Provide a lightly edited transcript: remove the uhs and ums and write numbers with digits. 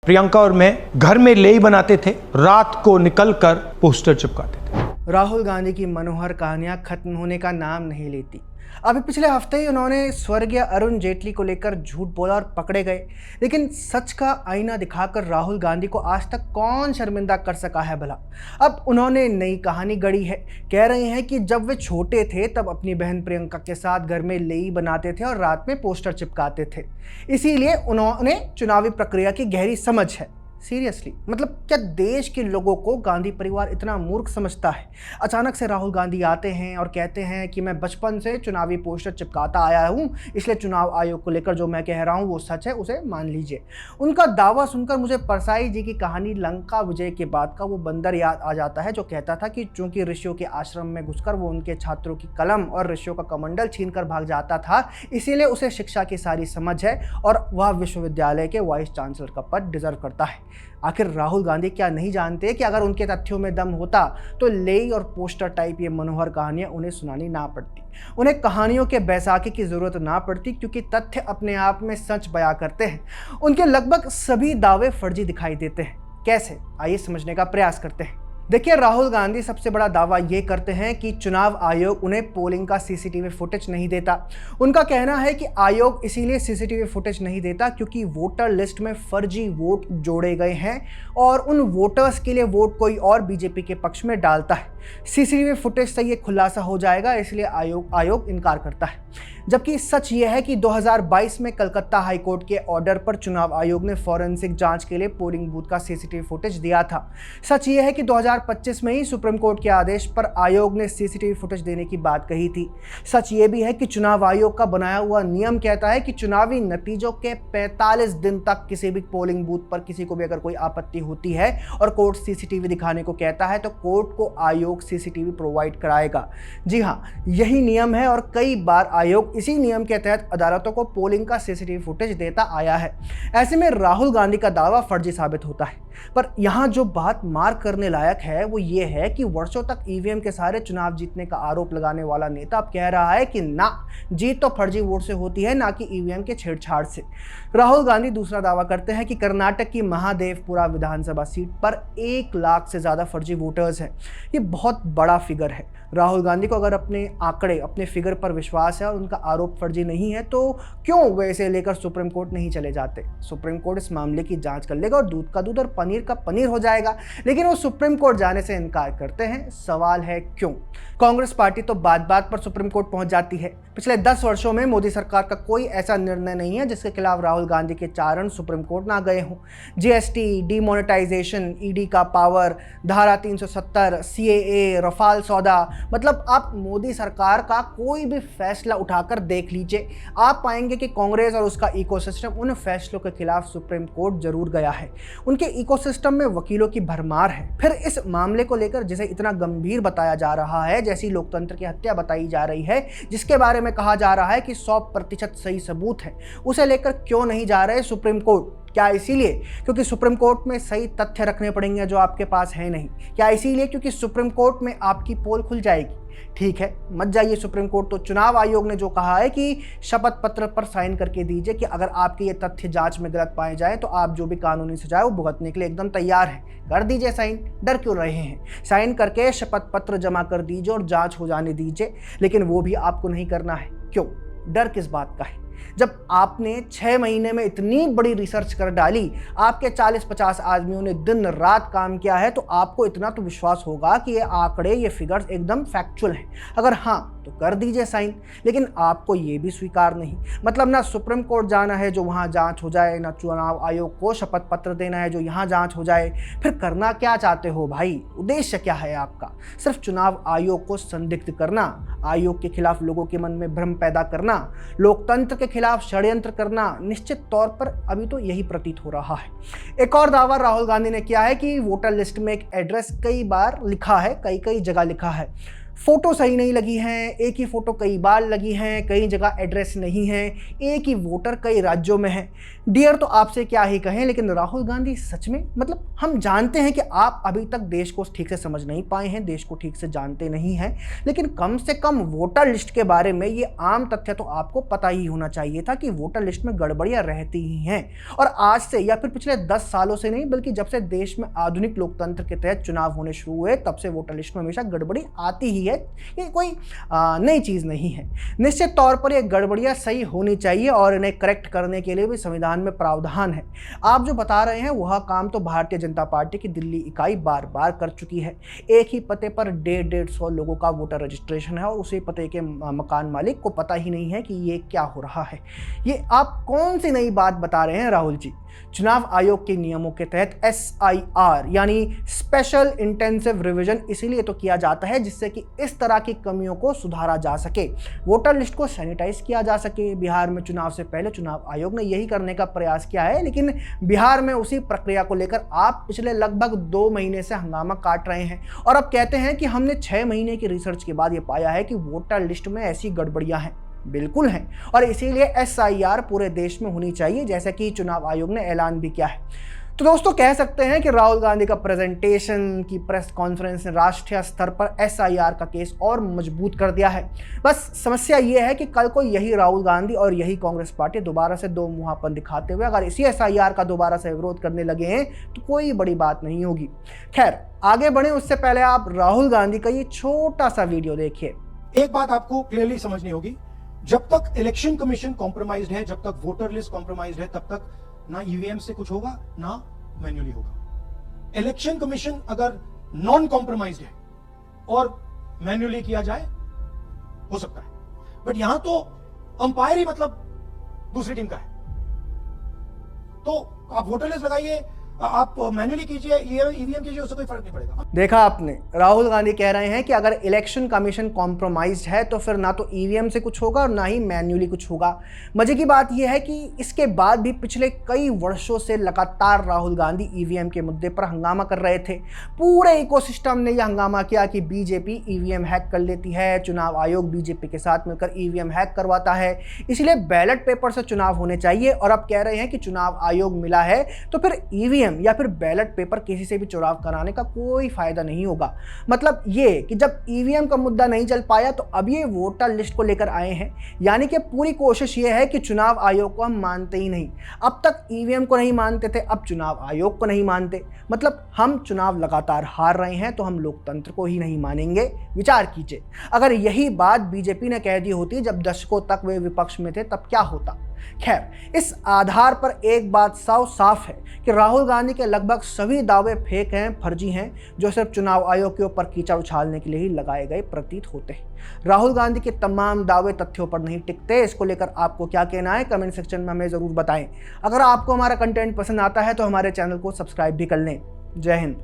प्रियंका और मैं घर में लेई बनाते थे, रात को निकलकर पोस्टर चिपकाते थे। राहुल गांधी की मनोहर कहानियां खत्म होने का नाम नहीं लेती। अभी पिछले हफ्ते ही उन्होंने स्वर्गीय अरुण जेटली को लेकर झूठ बोला और पकड़े गए, लेकिन सच का आईना दिखाकर राहुल गांधी को आज तक कौन शर्मिंदा कर सका है भला। अब उन्होंने नई कहानी गढ़ी है। कह रहे हैं कि जब वे छोटे थे तब अपनी बहन प्रियंका के साथ घर में लेई बनाते थे और रात में पोस्टर चिपकाते थे, इसीलिए उन्होंने चुनावी प्रक्रिया की गहरी समझ है। सीरियसली, मतलब क्या देश के लोगों को गांधी परिवार इतना मूर्ख समझता है? अचानक से राहुल गांधी आते हैं और कहते हैं कि मैं बचपन से चुनावी पोस्टर चिपकाता आया हूं, इसलिए चुनाव आयोग को लेकर जो मैं कह रहा हूं वो सच है, उसे मान लीजिए। उनका दावा सुनकर मुझे परसाई जी की कहानी लंका विजय के बाद का वो बंदर याद आ जाता है जो कहता था कि चूंकि ऋषियों के आश्रम में घुसकर वो उनके छात्रों की कलम और ऋषियों का कमंडल छीनकर भाग जाता था, इसीलिए उसे शिक्षा की सारी समझ है और वह विश्वविद्यालय के वाइस चांसलर का पद डिजर्व करता है। आखिर राहुल गांधी क्या नहीं जानते कि अगर उनके तथ्यों में दम होता तो लेई और पोस्टर टाइप ये मनोहर कहानियां उन्हें सुनानी ना पड़ती, उन्हें कहानियों के बैसाखी की जरूरत ना पड़ती, क्योंकि तथ्य अपने आप में सच बयां करते हैं। उनके लगभग सभी दावे फर्जी दिखाई देते हैं। कैसे, आइए समझने का प्रयास करते हैं। देखिए, राहुल गांधी सबसे बड़ा दावा ये करते हैं कि चुनाव आयोग उन्हें पोलिंग का सीसीटीवी फुटेज नहीं देता। उनका कहना है कि आयोग इसीलिए सीसीटीवी फुटेज नहीं देता क्योंकि वोटर लिस्ट में फर्जी वोट जोड़े गए हैं और उन वोटर्स के लिए वोट कोई और बीजेपी के पक्ष में डालता है। सीसीटीवी फुटेज से ये खुलासा हो जाएगा, इसलिए आयोग इनकार करता है। जबकि सच ये है कि 2022 में कलकत्ता हाईकोर्ट के ऑर्डर पर चुनाव आयोग ने फॉरेंसिक जांच के लिए पोलिंग बूथ का सीसीटीवी फुटेज दिया था। सच ये है कि 2025 में ही सुप्रीम कोर्ट के आदेश पर आयोग ने सीसीटीवी फुटेज देने की बात कही थी। सच ये भी है कि चुनाव आयोग का बनाया हुआ नियम कहता है कि चुनावी नतीजों के 45 दिन तक किसी भी पोलिंग बूथ पर किसी को भी अगर कोई आपत्ति होती है और कोर्ट सीसीटीवी दिखाने को कहता है तो कोर्ट को आयोग सीसीटीवी प्रोवाइड कराएगा। जी हाँ, यही नियम है और कई बार आयोग इसी नियम के तहत अदालतों को पोलिंग का सीसीटीवी फुटेज देता आया है। ऐसे में राहुल गांधी का दावा फर्जी साबित होता है। पर यहाँ जो बात मार करने लायक है वो ये है कि वर्षों तक ईवीएम के सहारे चुनाव जीतने का आरोप लगाने वाला नेता अब कह रहा है कि ना, जीत तो फर्जी वोट से होती है, ना कि ईवीएम के छेड़छाड़ से। राहुल गांधी दूसरा दावा करते हैं कि कर्नाटक की महादेवपुरा विधानसभा सीट पर 1 लाख से ज्यादा फर्जी वोटर्स हैं। ये बहुत बड़ा फिगर है। राहुल गांधी को अगर अपने आंकड़े, अपने फिगर पर विश्वास है और उनका आरोप फर्जी नहीं है तो क्यों वे इसे लेकर सुप्रीम कोर्ट नहीं चले जाते? सुप्रीम कोर्ट इस मामले की जांच कर लेगा और दूध का दूध और पनीर का पनीर हो जाएगा। लेकिन वो सुप्रीम कोर्ट जाने से इनकार करते हैं। सवाल है क्यों? कांग्रेस पार्टी तो बात बात पर सुप्रीम कोर्ट पहुंच जाती है। पिछले 10 वर्षों में मोदी सरकार का कोई ऐसा निर्णय नहीं है जिसके खिलाफ राहुल गांधी के चारण सुप्रीम कोर्ट ना गए हों। जीएसटी, डिमोनेटाइजेशन, ईडी का पावर, धारा 370, सीएए, रफाल सौदा, मतलब आप मोदी सरकार का कोई भी फैसला उठाकर देख लीजिए, आप पाएंगे कि कांग्रेस और उसका इकोसिस्टम उन फैसलों के खिलाफ सुप्रीम कोर्ट जरूर गया है। उनके इकोसिस्टम में वकीलों की भरमार है। फिर इस मामले को लेकर जिसे इतना गंभीर बताया जा रहा है, जैसी लोकतंत्र की हत्या बताई जा रही है, जिसके बारे में कहा जा रहा है कि 100% सही सबूत है, उसे लेकर क्यों नहीं जा रहे सुप्रीम कोर्ट? क्या इसीलिए क्योंकि सुप्रीम कोर्ट में सही तथ्य रखने पड़ेंगे जो आपके पास है नहीं? क्या इसीलिए क्योंकि सुप्रीम कोर्ट में आपकी पोल खुल जाएगी? ठीक है, मत जाइए सुप्रीम कोर्ट। तो चुनाव आयोग ने जो कहा है कि शपथ पत्र पर साइन करके दीजिए कि अगर आपके ये तथ्य जांच में गलत पाए जाए तो आप जो भी कानूनी सजा है वो भुगतने के लिए एकदम तैयार हैं। कर दीजिए साइन, डर क्यों रहे हैं? साइन करके शपथ पत्र जमा कर दीजिए और जांच हो जाने दीजिए। लेकिन वो भी आपको नहीं करना है। क्यों? डर किस बात का है? जब आपने 6 महीने में इतनी बड़ी रिसर्च कर डाली, आपके 40-50 आदमियों ने दिन रात काम किया है, तो आपको इतना तो विश्वास होगा कि ये आंकड़े, ये फिगर्स एकदम फैक्चुअल हैं। अगर हाँ तो कर दीजिए साइन। लेकिन आपको ये भी स्वीकार नहीं, मतलब ना सुप्रीम कोर्ट जाना है जो वहाँ जांच हो जाए, ना चुनाव आयोग को शपथ पत्र देना है जो यहाँ जांच हो जाए। फिर करना क्या चाहते हो भाई? उद्देश्य क्या है आपका? सिर्फ चुनाव आयोग को संदिग्ध करना, आयोग के खिलाफ लोगों के मन में भ्रम पैदा करना, लोकतंत्र के खिलाफ षड्यंत्र करना? निश्चित तौर पर अभी तो यही प्रतीत हो रहा है। एक और दावा राहुल गांधी ने किया है कि वोटर लिस्ट में एक एड्रेस कई बार लिखा है, कई जगह लिखा है। फोटो सही नहीं लगी है, एक ही फोटो कई बार लगी है, कई जगह एड्रेस नहीं है, एक ही वोटर कई राज्यों में है। डियर तो आपसे क्या ही कहें, लेकिन राहुल गांधी सच में, मतलब हम जानते हैं कि आप अभी तक देश को ठीक से समझ नहीं पाए हैं, देश को ठीक से जानते नहीं हैं, लेकिन कम से कम वोटर लिस्ट के बारे में ये आम तथ्य तो आपको पता ही होना चाहिए था कि वोटर लिस्ट में गड़बड़ियां रहती ही हैं। और आज से या फिर पिछले 10 सालों से नहीं, बल्कि जब से देश में आधुनिक लोकतंत्र के तहत चुनाव होने शुरू हुए, तब से वोटर लिस्ट में हमेशा गड़बड़ी आती ही है। ये कोई नई चीज़ नहीं है। निश्चित तौर पर ये गड़बड़ियाँ सही होनी चाहिए और इन्हें करेक्ट करने के लिए भी संविधान में प्रावधान है। आप जो बता रहे हैं वह काम तो भारतीय जनता पार्टी की दिल्ली इकाई बार बार कर चुकी है। एक ही पते पर 150 लोगों का वोटर रजिस्ट्रेशन है और उसी पते के मकान मालिक को पता ही नहीं है कि ये क्या हो रहा है। ये आप कौन सी नई बात बता रहे हैं राहुल जी? चुनाव आयोग के नियमों के तहत SIR यानी स्पेशल इंटेंसिव रिवीजन इसीलिए तो किया जाता है जिससे कि इस तरह की कमियों को सुधारा जा सके, वोटर लिस्ट को सैनिटाइज किया जा सके। बिहार में चुनाव से पहले चुनाव आयोग ने यही करने का प्रयास किया है, लेकिन बिहार में उसी प्रक्रिया को लेकर आप पिछले लगभग 2 महीने से हंगामा काट रहे हैं और अब कहते हैं कि हमने 6 महीने की रिसर्च के बाद ये पाया है कि वोटर लिस्ट में ऐसी गड़बड़ियां हैं। बिल्कुल हैं, और इसीलिए SIR पूरे देश में होनी चाहिए, जैसा कि चुनाव आयोग ने ऐलान भी किया है। तो दोस्तों, कह सकते हैं कि राहुल गांधी का प्रेजेंटेशन की प्रेस कॉन्फ्रेंस ने राष्ट्रीय स्तर पर SIR का केस और मजबूत कर दिया है। बस समस्या यह है कि कल को यही राहुल गांधी और यही कांग्रेस पार्टी दोबारा से दो मुंहापन दिखाते हुए अगर इसी SIR का दोबारा से विरोध करने लगे हैं तो कोई बड़ी बात नहीं होगी। खैर, आगे बढ़े उससे पहले आप राहुल गांधी का ये छोटा सा वीडियो देखिए। एक बात आपको क्लियरली समझनी होगी, जब तक इलेक्शन कमीशन कॉम्प्रोमाइज्ड है, जब तक वोटर लिस्ट कॉम्प्रोमाइज्ड है, तब तक ना ईवीएम से कुछ होगा ना मैन्युअली होगा। इलेक्शन कमीशन अगर नॉन कॉम्प्रोमाइज्ड है और मैन्युअली किया जाए हो सकता है, बट यहां तो अंपायर ही मतलब दूसरी टीम का है, तो आप वोटर लिस्ट लगाइए, आप मैन्युअली कीजिए, ईवीएम कीजिए, उससे कोई फर्क नहीं पड़ेगा। देखा आपने, राहुल गांधी कह रहे हैं कि अगर इलेक्शन कमीशन कॉम्प्रोमाइज्ड है तो फिर ना तो ईवीएम से कुछ होगा और ना ही मैन्युअली कुछ होगा। मजे की बात यह है कि इसके बाद भी पिछले कई वर्षों से लगातार राहुल गांधी ईवीएम के मुद्दे पर हंगामा कर रहे थे। पूरे इकोसिस्टम ने यह हंगामा किया कि बीजेपी ईवीएम हैक कर लेती है, चुनाव आयोग बीजेपी के साथ मिलकर ईवीएम हैक करवाता है, इसलिए बैलेट पेपर से चुनाव होने चाहिए। और अब कह रहे हैं कि चुनाव आयोग मिला है तो फिर ईवीएम या फिर बैलेट पेपर किसी से भी चुनाव कराने का कोई फायदा नहीं होगा। मतलब ये कि जब ईवीएम का मुद्दा नहीं चल पाया तो अब ये वोटर लिस्ट को लेकर आए हैं, यानी कि पूरी कोशिश ये है कि चुनाव आयोग को हम मानते ही नहीं। अब तक ईवीएम को नहीं मानते थे, अब चुनाव आयोग को नहीं मानते। मतलब हम चुनाव लगातार हार रहे हैं तो हम लोकतंत्र को ही नहीं मानेंगे। विचार कीजिए, अगर यही बात बीजेपी ने कह दी होती जब दशकों तक वे विपक्ष में थे, तब क्या होता। खैर, इस आधार पर एक बात साफ है कि राहुल गांधी के लगभग सभी दावे फेक हैं, फर्जी हैं, जो सिर्फ चुनाव आयोग के ऊपर कीचड़ उछालने के लिए ही लगाए गए प्रतीत होते हैं। राहुल गांधी के तमाम दावे तथ्यों पर नहीं टिकते। इसको लेकर आपको क्या कहना है, कमेंट सेक्शन में हमें ज़रूर बताएं। अगर आपको हमारा कंटेंट पसंद आता है तो हमारे चैनल को सब्सक्राइब भी कर लें। जय हिंद।